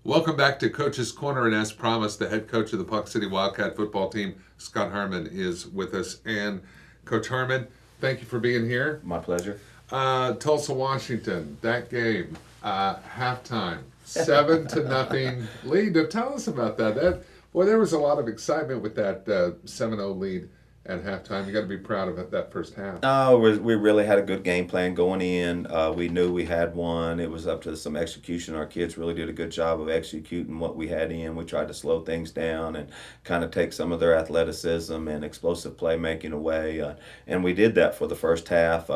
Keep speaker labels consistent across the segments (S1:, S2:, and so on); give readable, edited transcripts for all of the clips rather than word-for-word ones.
S1: Welcome back to Coach's Corner, and as promised, the head coach of the Ponca City Wildcat football team, Scott Harmon, is with us. And Coach Harmon, thank you for being here.
S2: My pleasure.
S1: Tulsa, Washington, that game, halftime, 7-0 lead. Now, tell us about that. Boy, there was a lot of excitement with that 7-0 lead at halftime. You got to be proud of that first half.
S2: We really had a good game plan going in. We knew we had one. It was up to some execution. Our kids really did a good job of executing what we had in. We tried to slow things down and kind of take some of their athleticism and explosive playmaking away. And we did that for the first half.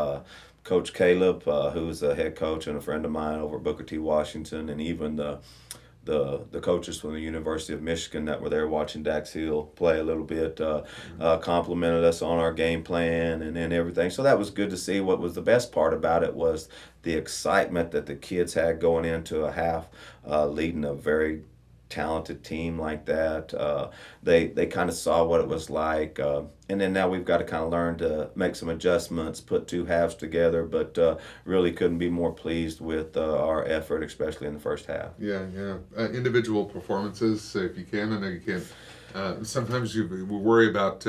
S2: Coach Caleb, who's a head coach and a friend of mine over at Booker T. Washington, and even the coaches from the University of Michigan that were there watching Dax Hill play a little bit, complimented us on our game plan and everything. So that was good to see. What was the best part about it was the excitement that the kids had going into a half, leading a very talented team like that. They kind of saw what it was like, and then now we've got to kind of learn to make some adjustments, put two halves together. But really couldn't be more pleased with our effort, especially in the first half.
S1: Yeah, yeah. Individual performances, if you can. I know you can't. Sometimes we worry about,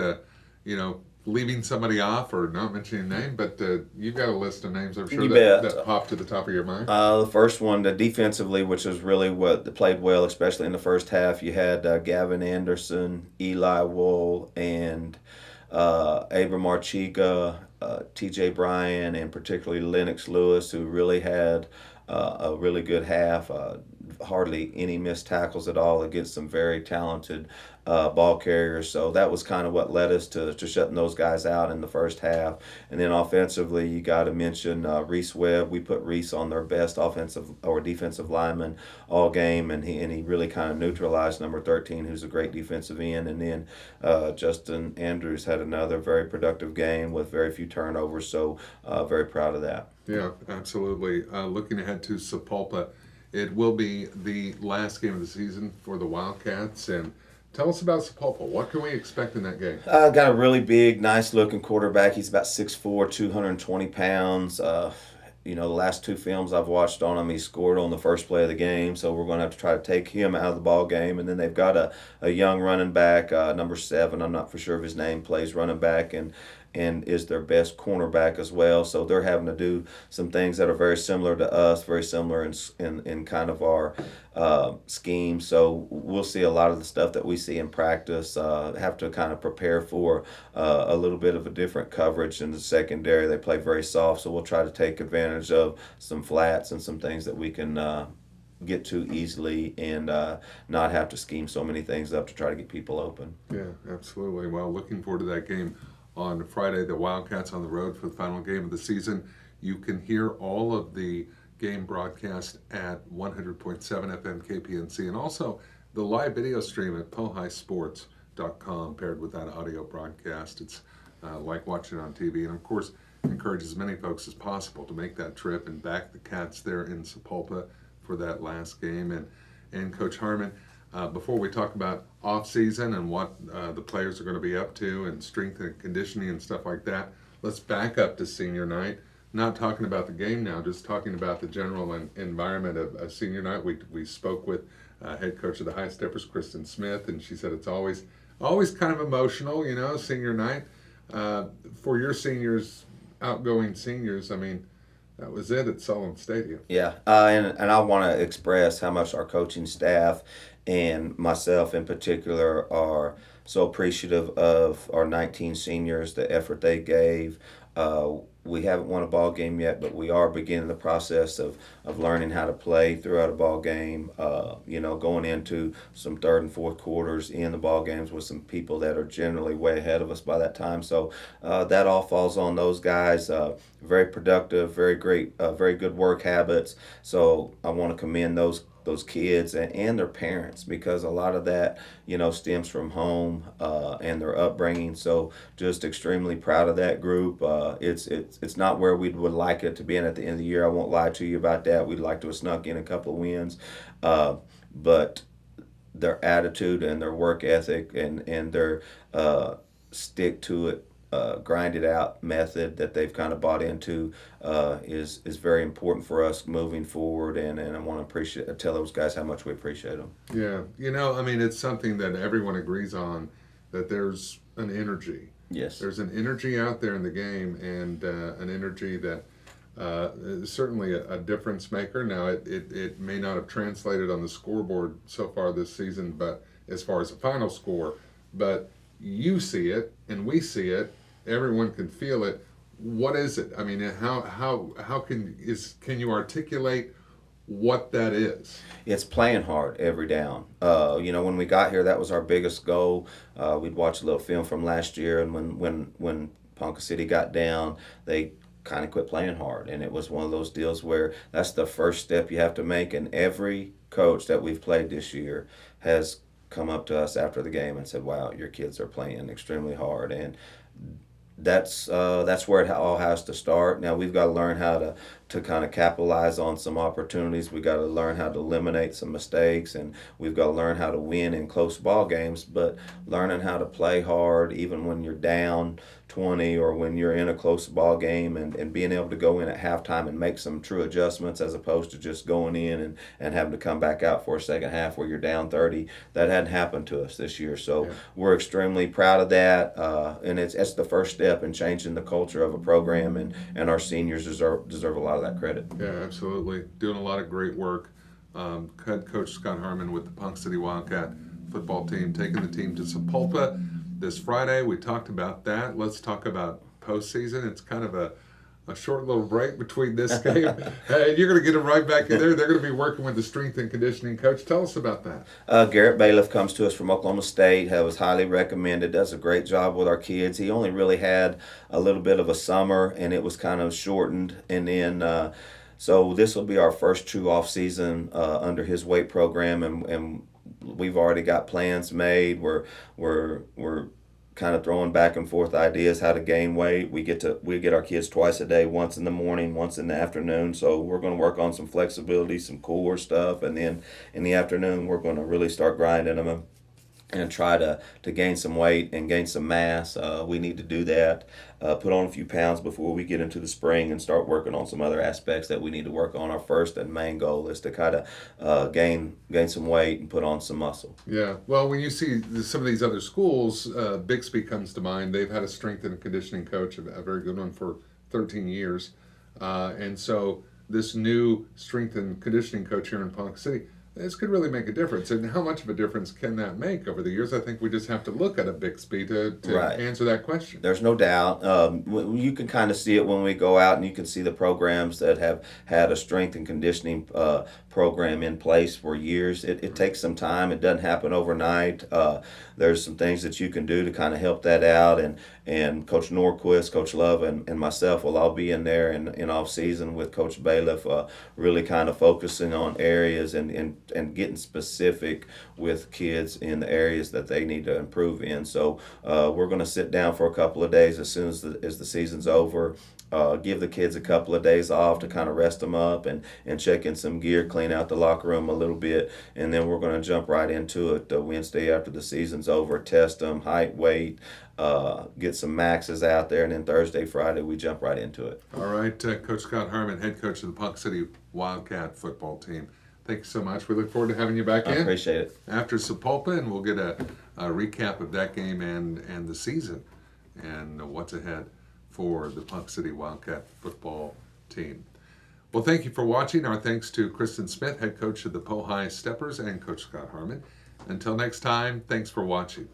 S1: leaving somebody off or not mentioning a name, but you've got a list of names, I'm sure, that pop to the top of your mind.
S2: The first one, defensively, which is really what played well, especially in the first half, you had Gavin Anderson, Eli Wool, and Abram Archika, T.J. Bryan, and particularly Lennox Lewis, who really had a really good half. Hardly any missed tackles at all against some very talented ball carriers. So that was kind of what led us to shutting those guys out in the first half. And then offensively, you got to mention Reese Webb. We put Reese on their best offensive or defensive lineman all game, and he really kind of neutralized number 13, who's a great defensive end. And then Justin Andrews had another very productive game with very few turnovers. So very proud of that.
S1: Yeah, absolutely. Looking ahead to Sapulpa, it will be the last game of the season for the Wildcats. And tell us about Sapulpa. What can we expect in that game?
S2: Got a really big, nice-looking quarterback. He's about 6'4", 220 pounds. The last two films I've watched on him, he scored on the first play of the game, so we're going to have to try to take him out of the ball game. And then they've got a young running back, number 7. I'm not for sure of his name, plays running back and is their best cornerback as well. So they're having to do some things that are very similar to us, very similar in kind of our scheme. So we'll see a lot of the stuff that we see in practice. Have to kind of prepare for a little bit of a different coverage in the secondary. They play very soft, so we'll try to take advantage of some flats and some things that we can get to easily and not have to scheme so many things up to try to get people open.
S1: Yeah, absolutely. Well, looking forward to that game on Friday. The Wildcats on the road for the final game of the season. You can hear all of the game broadcast at 100.7 FM KPNC, and also the live video stream at pohisports.com paired with that audio broadcast. It's like watching it on TV, and of course encourage as many folks as possible to make that trip and back the Cats there in Sapulpa for that last game. And Coach Harmon, before we talk about off-season and what the players are going to be up to and strength and conditioning and stuff like that, let's back up to senior night. Not talking about the game now, just talking about the general environment of senior night. We spoke with head coach of the High Steppers, Kristen Smith, and she said it's always kind of emotional, senior night. For your seniors, outgoing seniors, I mean, that was it at Sullivan Stadium.
S2: Yeah, and I want to express how much our coaching staff and myself in particular are so appreciative of our 19 seniors, the effort they gave. We haven't won a ball game yet, but we are beginning the process of learning how to play throughout a ball game. Going into some third and fourth quarters in the ball games with some people that are generally way ahead of us by that time. So that all falls on those guys. Very productive, very great, very good work habits. So I want to commend those kids and their parents, because a lot of that stems from home and their upbringing. So just extremely proud of that group. It's not where we would like it to be in at the end of the year. I won't lie to you about that. We'd like to have snuck in a couple of wins, but their attitude and their work ethic and their stick to it grinded out method that they've kind of bought into is very important for us moving forward, and I want to tell those guys how much we appreciate them.
S1: Yeah, I mean, it's something that everyone agrees on, that there's an energy.
S2: Yes.
S1: There's an energy out there in the game, and an energy that is certainly a difference maker. Now, it may not have translated on the scoreboard so far this season, but as far as the final score, but you see it and we see it. Everyone can feel it. What is it? I mean, how can you articulate what that is?
S2: It's playing hard every down. When we got here, that was our biggest goal. We'd watch a little film from last year, and when Ponca City got down, they kind of quit playing hard, and it was one of those deals where that's the first step you have to make. And every coach that we've played this year has come up to us after the game and said, "Wow, your kids are playing extremely hard," and that's where it all has to start. Now we've got to learn how to kind of capitalize on some opportunities. We've got to learn how to eliminate some mistakes, and we've got to learn how to win in close ball games. But learning how to play hard even when you're down 20 or when you're in a close ball game, and being able to go in at halftime and make some true adjustments as opposed to just going in and having to come back out for a second half where you're down 30. That hadn't happened to us this year. So yeah, we're extremely proud of that, and it's the first step in changing the culture of a program, and our seniors deserve a lot of that credit.
S1: Yeah, absolutely. Doing a lot of great work. Head coach Scott Harmon with the Ponca City Wildcat football team, taking the team to Sepulpa this Friday. We talked about that. Let's talk about postseason. It's kind of a short little break between this game. And you're going to get them right back in there. They're going to be working with the strength and conditioning coach. Tell us about that.
S2: Garrett Bailiff comes to us from Oklahoma State. Was highly recommended. Does a great job with our kids. He only really had a little bit of a summer, and it was kind of shortened. And then so this will be our first true off season under his weight program, and we've already got plans made. We're kind of throwing back and forth ideas how to gain weight. We get our kids twice a day, once in the morning, once in the afternoon. So we're going to work on some flexibility, some core stuff, and then in the afternoon we're going to really start grinding them and try to gain some weight and gain some mass. We need to do that. Put on a few pounds before we get into the spring and start working on some other aspects that we need to work on. Our first and main goal is to kind of gain some weight and put on some muscle.
S1: Yeah. Well, when you see some of these other schools, Bixby comes to mind. They've had a strength and conditioning coach, a very good one, for 13 years. And so this new strength and conditioning coach here in Ponca City, this could really make a difference. And how much of a difference can that make over the years? I think we just have to look at a Bixby to
S2: right.
S1: answer that question.
S2: There's no doubt. You can kind of see it when we go out, and you can see the programs that have had a strength and conditioning program in place for years. It takes some time. It doesn't happen overnight. There's some things that you can do to kind of help that out, and Coach Norquist, Coach Love, and myself will all be in there in off season with Coach Bailiff, really kind of focusing on areas and getting specific with kids in the areas that they need to improve in. So we're going to sit down for a couple of days as soon as the season's over. Give the kids a couple of days off to kind of rest them up and check in some gear, clean out the locker room a little bit, and then we're going to jump right into it Wednesday after the season's over, test them, height, weight, get some maxes out there, and then Thursday, Friday, we jump right into it.
S1: All right, Coach Scott Harmon, head coach of the Ponca City Wildcat football team. Thank you so much. We look forward to having you back in.
S2: I appreciate it.
S1: After Sepulpa, and we'll get a recap of that game and the season and what's ahead for the Ponca City Wildcat football team. Well, thank you for watching. Our thanks to Kristen Smith, head coach of the Pohai Steppers, and Coach Scott Harmon. Until next time, thanks for watching.